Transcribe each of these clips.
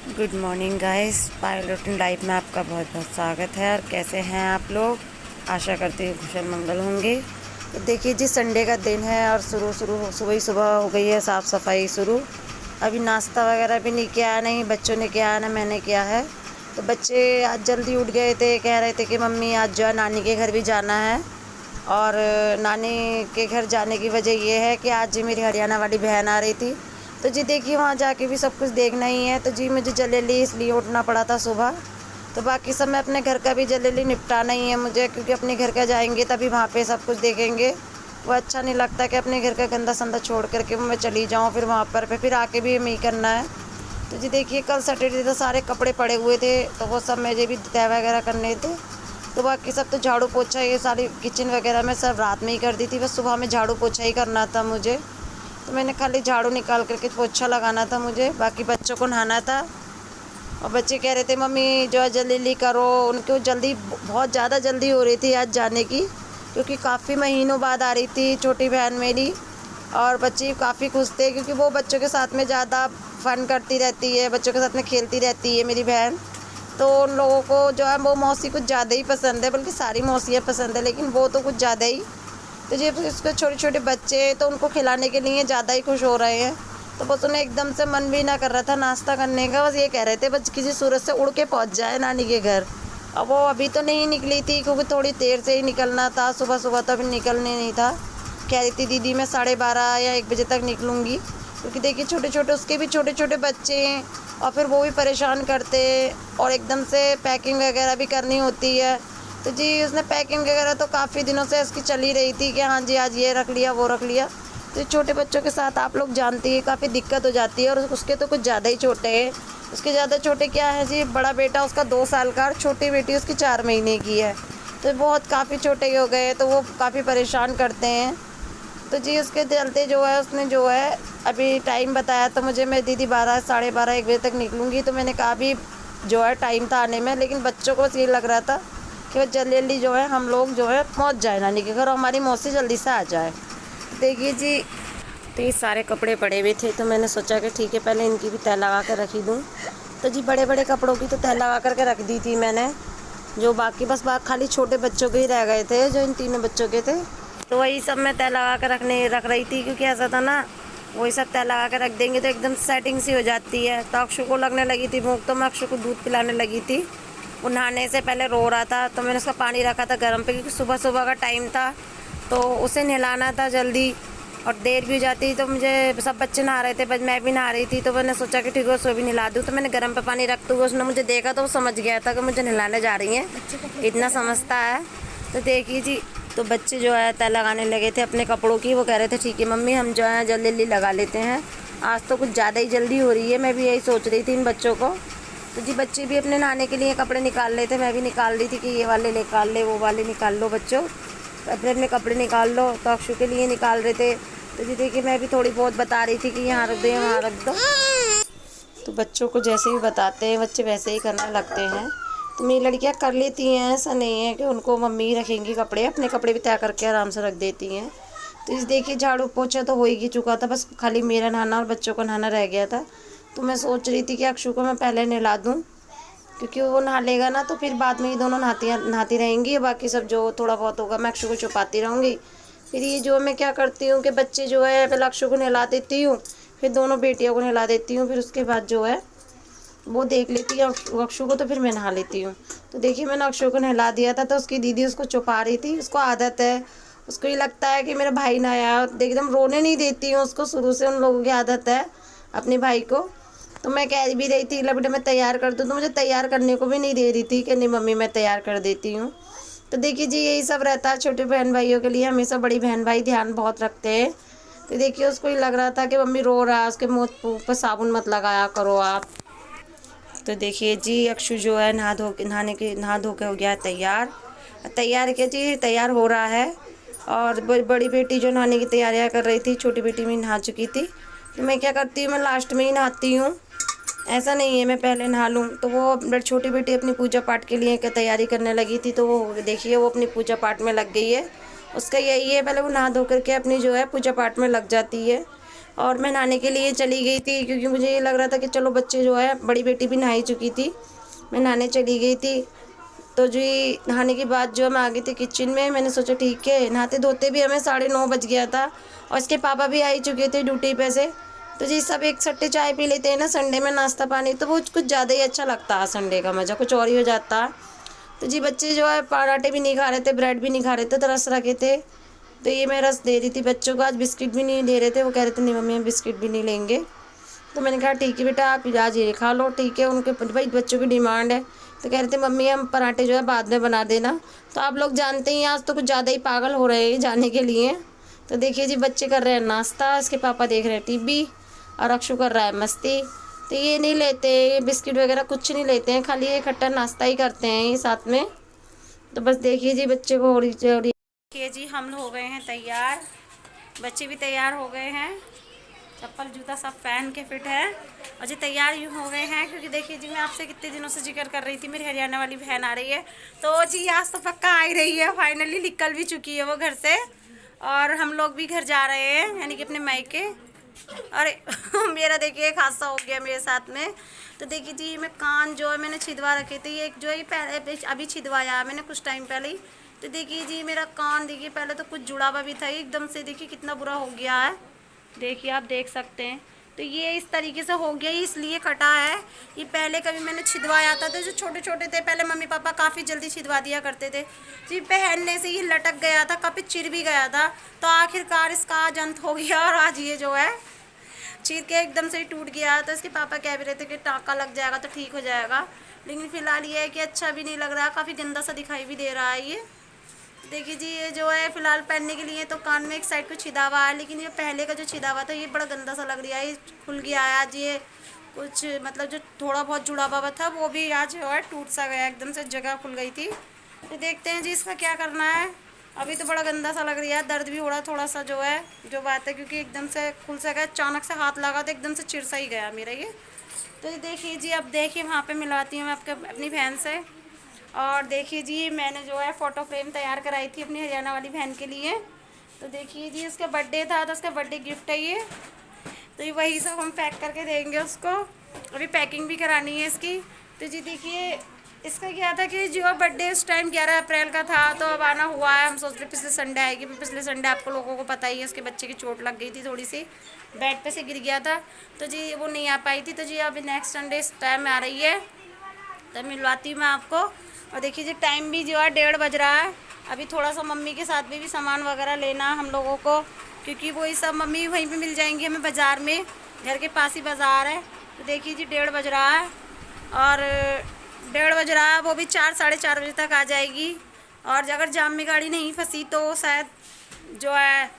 Good morning guys, पायल routine life में आपका बहुत बहुत स्वागत है। और कैसे हैं आप लोग? आशा करती हूँ कुशल मंगल होंगे। तो देखिए जी, संडे का दिन है और सुबह ही सुबह हो गई है साफ़ सफाई शुरू। अभी नाश्ता वगैरह भी नहीं किया, नहीं बच्चों ने किया है ना मैंने किया है। तो बच्चे आज जल्दी उठ गए थे, कह रहे थे कि मम्मी आज जो है नानी के घर भी जाना है। और नानी के घर जाने की वजह ये है कि आज जी मेरी हरियाणा वाली बहन आ रही थी। तो जी देखिए, वहाँ जाके भी सब कुछ देखना ही है। तो जी मुझे जल्दी इसलिए उठना पड़ा था सुबह। तो बाकी सब मैं अपने घर का भी जल्दी निपटाना ही है मुझे, क्योंकि अपने घर का जाएंगे तभी वहाँ पे सब कुछ देखेंगे। वो अच्छा नहीं लगता कि अपने घर का गंदा संदा छोड़ करके मैं चली जाऊँ फिर वहाँ पर फिर आके भी हमें ही करना है। तो जी देखिए, कल सैटरडे था, सारे कपड़े पड़े हुए थे तो वो सब मुझे भी तय वगैरह करने थे। तो बाकी सब तो झाड़ू पोछा, ये सारी किचन वगैरह में सब रात में ही कर दी थी, बस सुबह में झाड़ू पोछा ही करना था मुझे। तो मैंने खाली झाड़ू निकाल करके पोछा लगाना था मुझे। बाकी बच्चों को नहाना था और बच्चे कह रहे थे मम्मी जो है जल्दी करो। उनको जल्दी, बहुत ज़्यादा जल्दी हो रही थी आज जाने की, क्योंकि काफ़ी महीनों बाद आ रही थी छोटी बहन मेरी। और बच्चे काफ़ी खुश थे क्योंकि वो बच्चों के साथ में ज़्यादा फ़न करती रहती है, बच्चों के साथ में खेलती रहती है मेरी बहन। तो उन लोगों को जो है वो मौसी कुछ ज़्यादा ही पसंद है, बल्कि सारी मौसियाँ पसंद है, लेकिन वो तो कुछ ज़्यादा ही। तो जी इसके छोटे छोटे बच्चे तो उनको खिलाने के लिए ज़्यादा ही खुश हो रहे हैं। तो बस उन्हें एकदम से मन भी ना कर रहा था नाश्ता करने का, बस ये कह रहे थे बस किसी सूरत से उड़ के पहुंच जाए नानी के घर। अब वो अभी तो नहीं निकली थी क्योंकि थोड़ी देर से ही निकलना था, सुबह सुबह तो अभी निकलने नहीं था। कह रही थी दीदी मैं 12:30 या 1 बजे तक निकलूँगी, क्योंकि देखिए छोटे छोटे उसके भी छोटे छोटे बच्चे हैं और फिर वो भी परेशान करते हैं और एकदम से पैकिंग वगैरह भी करनी होती है। तो जी उसने पैकिंग वगैरह तो काफ़ी दिनों से उसकी चली रही थी कि हाँ जी आज ये रख लिया वो रख लिया। तो छोटे बच्चों के साथ आप लोग जानती है काफ़ी दिक्कत हो जाती है। और उसके तो कुछ ज़्यादा ही छोटे हैं। उसके ज़्यादा छोटे क्या है जी, बड़ा बेटा उसका 2 साल का और छोटी बेटी उसकी 4 महीने की है। तो बहुत काफ़ी छोटे ही हो गए, तो वो काफ़ी परेशान करते हैं। तो जी उसके चलते जो है उसने जो है अभी टाइम बताया तो मुझे, मैं दीदी 12 12:30 1 बजे तक निकलूँगी। तो मैंने कहा अभी जो है टाइम था आने में, लेकिन बच्चों को बस ये लग रहा था कि वो जल्दी जो है हम लोग जो है पहुंच जाए नानी के घर और हमारी मौसी जल्दी से आ जाए। देखिए जी, तो ये सारे कपड़े पड़े हुए थे तो मैंने सोचा कि ठीक है पहले इनकी भी तह लगा कर रखी दूँ। तो जी बड़े बड़े कपड़ों की तो तह लगा करके रख दी थी मैंने। जो बाकी बस खाली छोटे बच्चों के ही रह गए थे, जो इन तीनों बच्चों के थे, तो वही सब मैं तह लगा कर रख रही थी। क्योंकि ऐसा था ना, वही सब तह लगा कर रख देंगे तो एकदम सेटिंग सी हो जाती है। तो अक्षु को लगने लगी थी भूख, तो मैं अक्षु को दूध पिलाने लगी थी। वो नहाने से पहले रो रहा था तो मैंने उसका पानी रखा था गर्म पे, क्योंकि सुबह सुबह का टाइम था तो उसे नहलाना था जल्दी और देर भी हो जाती। तो मुझे, सब बच्चे नहा रहे थे, बस मैं भी नहा रही थी, तो मैंने सोचा कि ठीक है उसको भी नहला दूँ। तो मैंने गर्म पे पानी रख दूँ, उसने मुझे देखा तो वो समझ गया था कि मुझे नहलाने जा रही हैं, इतना समझता है। तो देखिए जी, तो बच्चे जो है तह लगाने लगे थे अपने कपड़ों की। वो कह रहे थे ठीक है मम्मी हम जो है जल्दी लगा लेते हैं, आज तो कुछ ज़्यादा ही जल्दी हो रही है। मैं भी यही सोच रही थी इन बच्चों को। तो जी बच्चे भी अपने नहाने के लिए कपड़े निकाल रहे थे, मैं भी निकाल रही थी कि ये वाले निकाल ले वो वाले निकाल लो बच्चों, तो अपने अपने कपड़े निकाल लो। तो अक्षु के लिए निकाल रहे थे। तो जी देखिए, मैं भी थोड़ी बहुत बता रही थी कि यहाँ रख दो वहाँ रख दो। तो बच्चों को जैसे भी बताते हैं बच्चे वैसे ही करने लगते हैं। तो मेरी लड़कियाँ कर लेती हैं, ऐसा नहीं है कि उनको मम्मी ही रखेंगी कपड़े, अपने कपड़े भी तय करके आराम से रख देती हैं। तो इस देखिए झाड़ू पोछा तो हो ही चुका था, बस खाली मेरा नहाना और बच्चों का नहाना रह गया था। तो मैं सोच रही थी कि अक्षु को मैं पहले नहला दूँ, क्योंकि वो नहा लेगा ना तो फिर बाद में ये दोनों नहाती रहेंगी। बाकी सब जो थोड़ा बहुत होगा मैं अक्षु को छुपाती रहूँगी। फिर ये जो मैं क्या करती हूँ कि बच्चे जो है पहले अक्षु को नहला देती हूँ, फिर दोनों बेटियों को नहला देती हूँ, फिर उसके बाद जो है वो देख लेती है अक्षु को, तो फिर मैं नहा लेती हूँ। तो देखिए मैंने अक्षु को नहला दिया था तो उसकी दीदी उसको छुपा रही थी। उसको आदत है, उसको ये लगता है कि मेरा भाई ना आया, एकदम रोने नहीं देती हूँ उसको, शुरू से उन लोगों की आदत है अपने भाई को। तो मैं कह भी रही थी ला बेटा मैं तैयार कर दूँ, तो मुझे तैयार करने को भी नहीं दे रही थी कि नहीं मम्मी मैं तैयार कर देती हूँ। तो देखिए जी यही सब रहता है छोटे बहन भाइयों के लिए, हमेशा बड़ी बहन भाई ध्यान बहुत रखते हैं। तो देखिए उसको ही लग रहा था कि मम्मी रो रहा है, उसके मुँह पर साबुन मत लगाया करो आप। तो देखिए जी अक्षु जो है नहा धो के हो गया तैयार। तैयार क्या जी, तैयार हो रहा है। और बड़ी बेटी जो नहाने की तैयारियां कर रही थी, छोटी बेटी भी नहा चुकी थी। तो मैं क्या करती हूँ, मैं लास्ट में ही नहाती हूँ, ऐसा नहीं है मैं पहले नहा लूँ। तो वो छोटी बेटी अपनी पूजा पाठ के लिए तैयारी करने लगी थी, तो वो देखिए वो अपनी पूजा पाठ में लग गई है। उसका यही है, पहले वो नहा धो करके अपनी जो है पूजा पाठ में लग जाती है। और मैं नहाने के लिए चली गई थी क्योंकि मुझे ये लग रहा था कि चलो बच्चे जो है, बड़ी बेटी भी नहाई चुकी थी, मैं नहाने चली गई थी। तो जी नहाने के बाद जो मैं आ गई थी किचन में, मैंने सोचा ठीक है, नहाते धोते भी हमें 9:30 बज गया था और इसके पापा भी आ ही चुके थे ड्यूटी पे से। तो जी सब एक सट्टे चाय पी लेते हैं ना संडे में, नाश्ता पानी, तो वो कुछ ज़्यादा ही अच्छा लगता है, संडे का मज़ा कुछ और ही हो जाता है। तो जी बच्चे जो है पराठे भी नहीं खा रहे थे, ब्रेड भी नहीं खा रहे थे, तो रस रखे थे, तो ये मैं रस दे रही थी बच्चों को। आज बिस्किट भी नहीं दे रहे थे, वो कह रहे थे नहीं मम्मी हम बिस्किट भी नहीं लेंगे। तो मैंने कहा ठीक है बेटा आप आज ये खा लो, ठीक है। उनके भाई बच्चों की डिमांड है, तो कह रहे थे मम्मी हम पराठे जो है बाद में बना देना। तो आप लोग जानते ही आज तो कुछ ज़्यादा ही पागल हो रहे हैं जाने के लिए। तो देखिए जी बच्चे कर रहे हैं नाश्ता, इसके पापा देख रहे हैं टीवी और अक्षु कर रहा है मस्ती। तो ये नहीं लेते, ये बिस्किट वगैरह कुछ नहीं लेते हैं, खाली ये खट्टा नाश्ता ही करते हैं ये साथ में। तो बस देखिए जी बच्चे को हो रही देखिए जी हम हो गए हैं तैयार, बच्चे भी तैयार हो गए हैं, चप्पल जूता सब पहन के फिट है और जी तैयार यूँ हो गए हैं क्योंकि देखिए जी मैं आपसे कितने दिनों से जिक्र कर रही थी मेरी हरियाणा वाली बहन आ रही है। तो जी आज तो पक्का आ ही रही है, फाइनली निकल भी चुकी है वो घर से और हम लोग भी घर जा रहे हैं यानी कि अपने मायके। अरे मेरा देखिए एक हादसा हो गया मेरे साथ में। तो देखिए जी मैं कान जो है मैंने छिदवा रखे थे, ये एक जो है पहले अभी छिदवाया मैंने कुछ टाइम पहले ही। तो देखिए जी मेरा कान देखिए पहले तो कुछ जुड़ा हुआ भी था, एकदम से देखिए कितना बुरा हो गया है, देखिए आप देख सकते हैं। तो ये इस तरीके से हो गया, इसलिए कटा है। ये पहले कभी मैंने छिदवाया था तो जो छोटे छोटे थे पहले मम्मी पापा काफ़ी जल्दी छिदवा दिया करते थे जी, पहनने से ये लटक गया था, काफ़ी चिर भी गया था। तो आखिरकार इसका आज अंत हो गया और आज ये जो है चीर के एकदम से ही टूट गया। तो इसके पापा कह भी रहे थे कि टाँका लग जाएगा तो ठीक हो जाएगा, लेकिन फ़िलहाल ये है कि अच्छा भी नहीं लग रहा, काफ़ी गंदा सा दिखाई भी दे रहा है ये। देखिए जी ये जो है फ़िलहाल पहनने के लिए तो कान में एक साइड को छिदा हुआ है, लेकिन ये पहले का जो छिदा हुआ था ये बड़ा गंदा सा लग रहा है, ये खुल गया है आज। ये कुछ मतलब जो थोड़ा बहुत जुड़ा हुआ था वो भी आज जो है टूट सा गया, एकदम से जगह खुल गई थी। तो देखते हैं जी इसका क्या करना है। अभी तो बड़ा गंदा सा लग रहा है, दर्द भी हो रहा थोड़ा सा जो है, जो बात है क्योंकि एकदम से खुल सा गया, अचानक से हाथ लगा तो एकदम से चिर सा ही गया मेरा ये। तो ये देखिए जी अब देखिए वहाँ पे मिलवाती हूँ मैं आपके अपनी बहन से। और देखिए जी मैंने जो है फ़ोटो फ्रेम तैयार कराई थी अपनी हरियाणा वाली बहन के लिए। तो देखिए जी उसका बर्थडे था तो उसका बर्थडे गिफ्ट है ये, तो ये वही सब हम पैक करके देंगे उसको, अभी पैकिंग भी करानी है इसकी। तो जी देखिए इसका क्या था कि जो बर्थडे उस टाइम 11 अप्रैल का था, तो अब आना हुआ है, हम सोच रहे पिछले संडे आएगी, पिछले संडे आपको लोगों को पता ही है उसके बच्चे की चोट लग गई थी, थोड़ी सी बेड पे से गिर गया था, तो जी वो नहीं आ पाई थी। तो जी अभी नेक्स्ट संडे इस टाइम में आ रही है, तब मिलवाती हूँ मैं आपको। और देखिए जी टाइम भी जो है 1:30 बज रहा है, अभी थोड़ा सा मम्मी के साथ भी सामान वगैरह लेना हम लोगों को, क्योंकि वही सब मम्मी वहीं पे मिल जाएंगी हमें बाज़ार में, घर के पास ही बाज़ार है। तो देखिए जी 1:30 बज रहा है और 1:30 बज रहा है, वो भी 4 साढ़े 4 बजे तक आ जाएगी। और अगर जाम में गाड़ी नहीं फंसी तो शायद जो है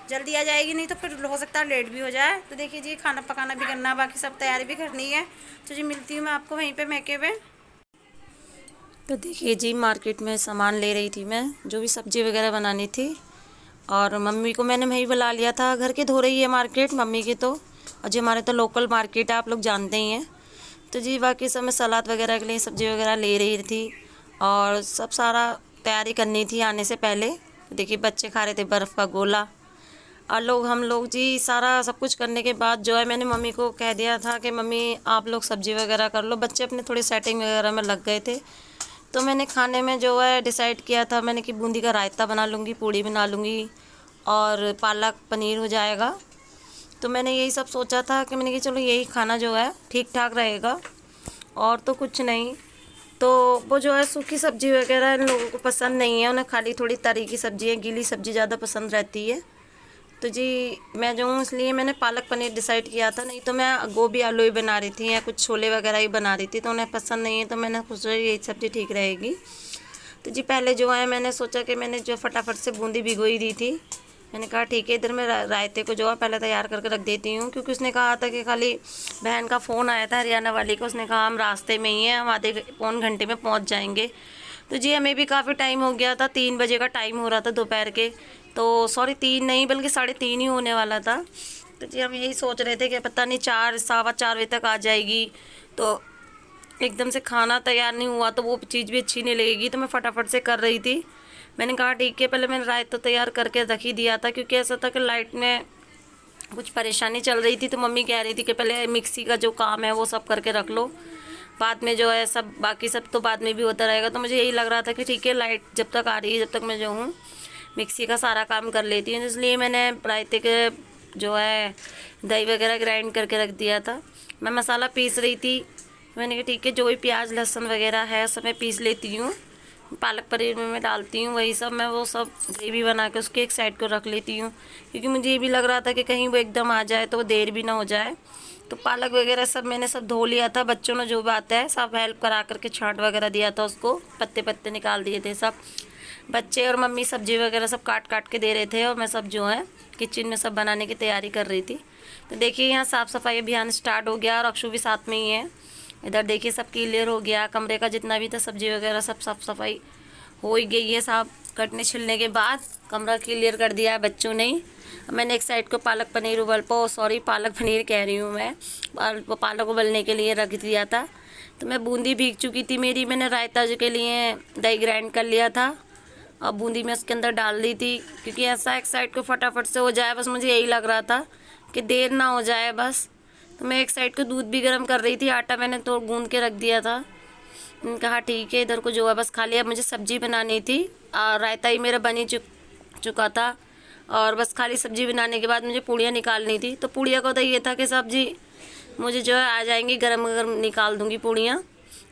जल्दी आ जाएगी, नहीं तो फिर हो सकता है लेट भी हो जाए। तो देखिए जी खाना पकाना भी करना, बाकी सब तैयारी भी करनी है। तो जी मिलती हूँ मैं आपको वहीं पे मैके पे। तो देखिए जी मार्केट में सामान ले रही थी मैं, जो भी सब्ज़ी वगैरह बनानी थी, और मम्मी को मैंने वहीं बुला लिया था, घर की धो रही है मार्केट मम्मी की तो, और जी हमारे तो लोकल मार्केट है आप लोग जानते ही हैं। तो जी बाकी सब मैं सलाद वगैरह के लिए सब्ज़ी वगैरह ले रही थी और सब सारा तैयारी करनी थी आने से पहले। देखिए बच्चे खा रहे थे बर्फ़ का गोला और हम लोग जी सारा सब कुछ करने के बाद जो है मैंने मम्मी को कह दिया था कि मम्मी आप लोग सब्ज़ी वगैरह कर लो, बच्चे अपने थोड़ी सेटिंग वगैरह में लग गए थे। तो मैंने खाने में जो है डिसाइड किया था मैंने कि बूंदी का रायता बना लूँगी, पूड़ी बना लूँगी और पालक पनीर हो जाएगा। तो मैंने यही सब सोचा था कि मैंने कि चलो यही खाना जो है ठीक ठाक रहेगा और तो कुछ नहीं। तो वो जो है सूखी सब्ज़ी वगैरह इन लोगों को पसंद नहीं है, उन्हें खाली थोड़ी तरी की सब्ज़ी है, गीली सब्ज़ी ज़्यादा पसंद रहती है। तो जी मैं जो हूँ इसलिए मैंने पालक पनीर डिसाइड किया था, नहीं तो मैं गोभी आलू ही बना रही थी या कुछ छोले वगैरह ही बना रही थी, तो उन्हें पसंद नहीं है, तो मैंने सोचा यही सब्ज़ी ठीक रहेगी। तो जी पहले जो है मैंने सोचा कि मैंने जो फटाफट से बूंदी भिगोई दी थी, मैंने कहा ठीक है इधर मैं रायते को जो है पहले तैयार करके रख देती हूँ, क्योंकि उसने कहा था कि खाली बहन का फ़ोन आया था हरियाणा वाली को, उसने कहा हम रास्ते में ही हैं, हम आधे पौन घंटे में पहुँच जाएंगे। तो जी हमें भी काफ़ी टाइम हो गया था, 3 बजे का टाइम हो रहा था दोपहर के, तो सॉरी 3 नहीं बल्कि 3:30 ही होने वाला था। तो जी हम यही सोच रहे थे कि पता नहीं 4 सवा 4 बजे तक आ जाएगी, तो एकदम से खाना तैयार नहीं हुआ तो वो चीज़ भी अच्छी नहीं लगेगी, तो मैं फटाफट से कर रही थी। मैंने कहा ठीक है, पहले मैंने रायता तैयार करके रख ही दिया था, क्योंकि ऐसा था कि लाइट में कुछ परेशानी चल रही थी, तो मम्मी कह रही थी कि पहले मिक्सी का जो काम है वो सब करके रख लो, बाद में जो है सब बाकी सब तो बाद में भी होता रहेगा। तो मुझे यही लग रहा था कि ठीक है, लाइट जब तक आ रही है जब तक मैं जो हूँ मिक्सी का सारा काम कर लेती हूँ। इसलिए मैंने रायते के जो है दही वगैरह ग्राइंड करके रख दिया था। मैं मसाला पीस रही थी, मैंने कहा ठीक है, जो भी प्याज लहसुन वगैरह है सब मैं पीस लेती हूँ, पालक पनीर में मैं डालती हूँ, वही सब मैं वो सब ग्रेवी बना के उसके एक साइड को रख लेती हूँ, क्योंकि मुझे ये भी लग रहा था कि कहीं वो एकदम आ जाए तो वो देर भी ना हो जाए। तो पालक वगैरह सब मैंने सब धो लिया था, बच्चों ने जो बात है सब हेल्प करा करके छांट वगैरह दिया था, उसको पत्ते पत्ते निकाल दिए थे सब। बच्चे और मम्मी सब्जी वगैरह सब काट काट के दे रहे थे और मैं सब जो है किचन में सब बनाने की तैयारी कर रही थी। तो देखिए यहाँ साफ़ सफाई अभियान स्टार्ट हो गया और अक्षु भी साथ में ही है। इधर देखिए सब क्लियर हो गया, कमरे का जितना भी था सब्जी वगैरह सब साफ़ सफाई हो ही गई है। साफ कटने छिलने के बाद कमरा क्लियर कर दिया है बच्चों ने ही। मैंने एक साइड को पालक पनीर पालक पनीर कह रही हूँ मैं, पालक उबलने के लिए रख दिया था। तो मैं बूंदी भीग चुकी थी मेरी, मैंने रायता के लिए दही ग्राइंड कर लिया था और बूंदी में उसके अंदर डाल दी थी, क्योंकि ऐसा एक साइड को फटाफट से हो जाए, बस मुझे यही लग रहा था कि देर ना हो जाए बस। तो मैं एक साइड को दूध भी गर्म कर रही थी, आटा मैंने तो गूंद के रख दिया था। कहा ठीक है, इधर को जो है बस खाली अब मुझे सब्जी बनानी थी और रायता ही मेरा बन ही चुका था और बस खाली सब्जी बनाने के बाद मुझे पूड़ियाँ निकालनी थी। तो पूड़ियाँ का तो ये था कि सब्जी मुझे जो है आ जाएंगी, गरम गरम निकाल दूँगी पूड़ियाँ।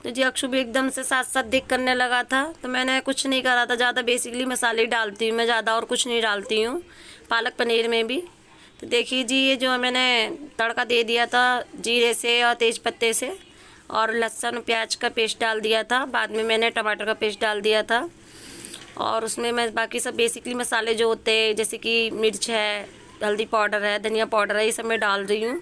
तो जी अक्षु भी एकदम से साथ साथ देख करने लगा था, तो मैंने कुछ नहीं करा था ज़्यादा, बेसिकली मसाले डालती हूँ मैं ज़्यादा और कुछ नहीं डालती हूँ पालक पनीर में भी। तो देखिए जी ये जो मैंने तड़का दे दिया था जीरे से और तेज़ पत्ते से और लहसुन प्याज का पेस्ट डाल दिया था, बाद में मैंने टमाटर का पेस्ट डाल दिया था और उसमें मैं बाकी सब बेसिकली मसाले जो होते हैं जैसे कि मिर्च है, हल्दी पाउडर है, धनिया पाउडर है, ये सब मैं डाल रही हूँ।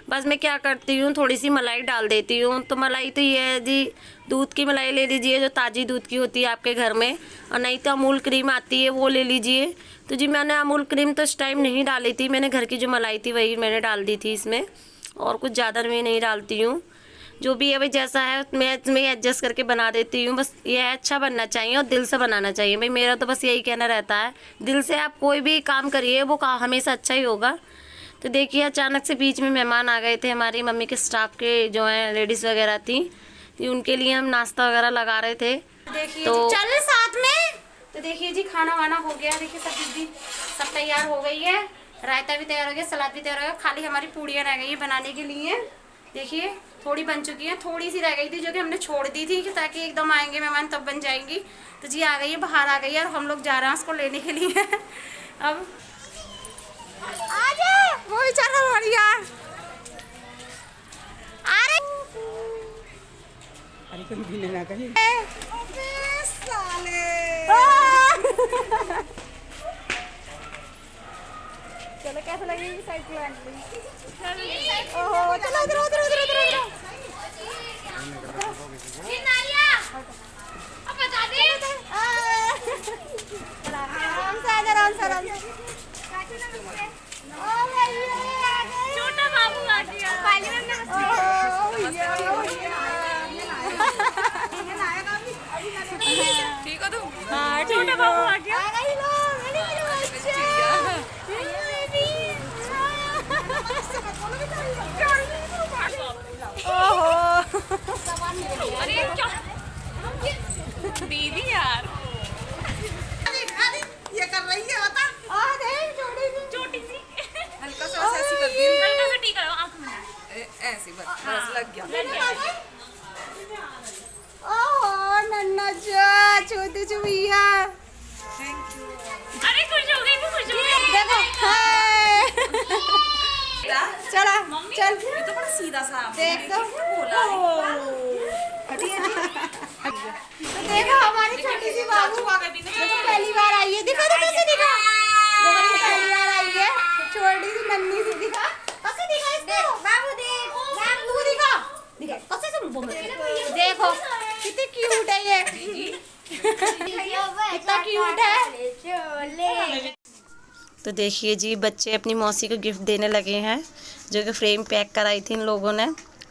बस मैं क्या करती हूँ थोड़ी सी मलाई डाल देती हूँ। तो मलाई तो ये है जी, दूध की मलाई ले लीजिए जो ताज़ी दूध की होती है आपके घर में, और नहीं तो अमूल क्रीम आती है वो ले लीजिए। तो जी मैंने अमूल क्रीम तो इस टाइम नहीं डाली थी, मैंने घर की जो मलाई थी वही मैंने डाल दी थी इसमें, और कुछ ज़्यादा मैं नहीं डालती हूँ। जो भी है भाई जैसा है मैं इसमें एडजस्ट करके बना देती हूँ। बस ये है अच्छा बनना चाहिए और दिल से बनाना चाहिए भाई, मेरा तो बस यही कहना रहता है, दिल से आप कोई भी काम करिए वो काम हमेशा अच्छा ही होगा। तो देखिए अचानक से बीच में मेहमान आ गए थे, हमारी मम्मी के स्टाफ के जो हैं लेडीज़ वगैरह थी, तो उनके लिए हम नाश्ता वगैरह लगा रहे थे। देखिए तो चल साथ में। तो देखिए जी खाना वाना हो गया, देखिए सब्जी सब तैयार हो गई है, रायता भी तैयार हो गया, सलाद भी तैयार हो गया, खाली हमारी पूड़ियाँ रह गई है बनाने के लिए। देखिए थोड़ी बन चुकी है, थोड़ी सी रह गई थी जो कि हमने छोड़ दी थी कि ताकि एकदम आएंगे मेहमान तब बन जाएंगी। तो जी आ गई है, बाहर आ गई है और हम लोग जा रहे हैं उसको लेने के लिए। अब आजा वो बेचारा बढ़िया अरे कोई भी ना कहीं साले। चलो कैसा लगेगी साइड प्लांट में? ओहो चलो उधर उधर उधर उधर उधर अब बता दे। आराम से आराम से आराम से। छोटा बाबू आ गया। ठीक हो तुम? हाँ छोटा बाबू आ गया। अरे क्या दीदी यार ये कर रही है बता। छोटी सी हल्का सा ऐसी कर दी, हल्का सा टीका लगाओ आँख में, ऐसी बस लग गया। ओह नन्ना जा छोटे चुईया। Thank you. अरे खुश हो गई, खुश हो गई। देखो हाय चला चल, ये तो बड़ा सीधा सा देखो बोला। तो देखो हमारी छोटी सी बाबू पहली बार आई है, दिखा तो कैसे दिखा, पहली बार आई है छोटी सी नन्ही सी, दिखा कैसे दिखा इसको बाबू, देख तू दिखा दिखा कैसे सब देखो कितनी क्यूट है ये, कितना क्यूट है। तो देखिए जी बच्चे अपनी मौसी को गिफ्ट देने लगे हैं, जो कि फ्रेम पैक कराई थी इन लोगों ने।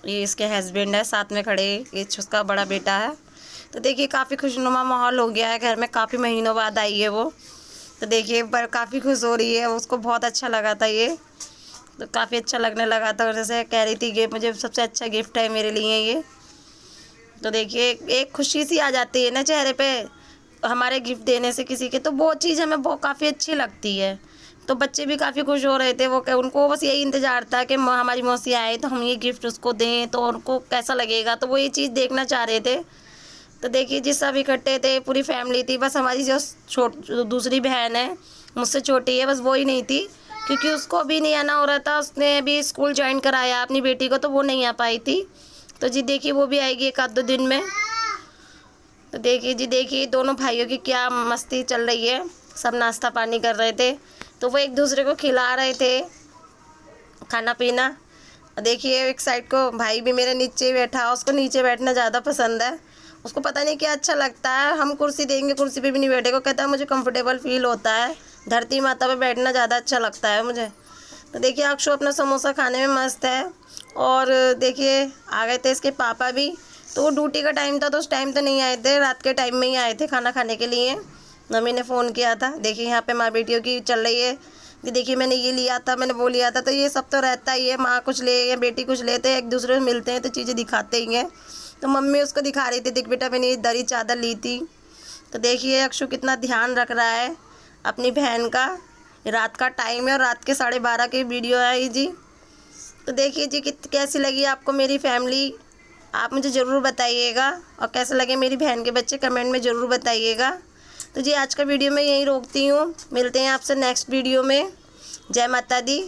ये इसके हस्बैंड है साथ में खड़े, ये उसका बड़ा बेटा है। तो देखिए काफ़ी खुशनुमा माहौल हो गया है घर में, काफ़ी महीनों बाद आई है वो। तो देखिए पर काफ़ी खुश हो रही है, उसको बहुत अच्छा लगा था ये। तो काफ़ी अच्छा लगने लगा था। और जैसे कह रही थी कि मुझे सबसे अच्छा गिफ्ट है मेरे लिए ये। तो देखिए एक खुशी सी आ जाती है ना चेहरे पे हमारे गिफ्ट देने से किसी के, तो वो चीज़ हमें बहुत काफ़ी अच्छी लगती है। तो बच्चे भी काफ़ी खुश हो रहे थे, वो उनको बस यही इंतज़ार था कि हमारी मौसी आए तो हम ये गिफ्ट उसको दें तो उनको कैसा लगेगा, तो वो ये चीज़ देखना चाह रहे थे। तो देखिए जिस सब इकट्ठे थे, पूरी फैमिली थी, बस हमारी जो दूसरी बहन है मुझसे छोटी है, बस वो ही नहीं थी क्योंकि उसको अभी नहीं आना हो रहा था। उसने अभी स्कूल ज्वाइन कराया अपनी बेटी को, तो वो नहीं आ पाई थी। तो जी देखिए वो भी आएगी 1-2 दिन में। तो देखिए जी देखिए दोनों भाइयों की क्या मस्ती चल रही है। सब नाश्ता पानी कर रहे थे, तो वो एक दूसरे को खिला रहे थे खाना पीना। देखिए एक साइड को भाई भी मेरे नीचे बैठा, उसको नीचे बैठना ज़्यादा पसंद है। उसको पता नहीं क्या अच्छा लगता है, हम कुर्सी देंगे कुर्सी पे भी नहीं बैठेगा, कहता है मुझे कंफर्टेबल फील होता है, धरती माता पे बैठना ज़्यादा अच्छा लगता है मुझे। तो देखिए अक्षु अपना समोसा खाने में मस्त है। और देखिए आ गए थे इसके पापा भी, तो वो ड्यूटी का टाइम था तो उस टाइम तो नहीं आए थे, रात के टाइम में ही आए थे खाना खाने के लिए। मम्मी ने फ़ोन किया था। देखिए यहाँ पे माँ बेटियों की चल रही है कि देखिए मैंने ये लिया था, मैंने वो लिया था, तो ये सब तो रहता ही है, माँ कुछ ले या बेटी कुछ लेते हैं, एक दूसरे से मिलते हैं तो चीज़ें दिखाते ही हैं। तो मम्मी उसको दिखा रही थी, देख बेटा मैंने ये दरी चादर ली थी। तो देखिए अक्षु कितना ध्यान रख रहा है अपनी बहन का। रात का टाइम है और रात के 12:30 की वीडियो है ये जी। तो देखिए जी कैसी लगी आपको मेरी फैमिली, आप मुझे ज़रूर बताइएगा। और कैसे लगे मेरी बहन के बच्चे कमेंट में ज़रूर बताइएगा। तो जी आज का वीडियो मैं यहीं रोकती हूँ, मिलते हैं आपसे नेक्स्ट वीडियो में। जय माता दी।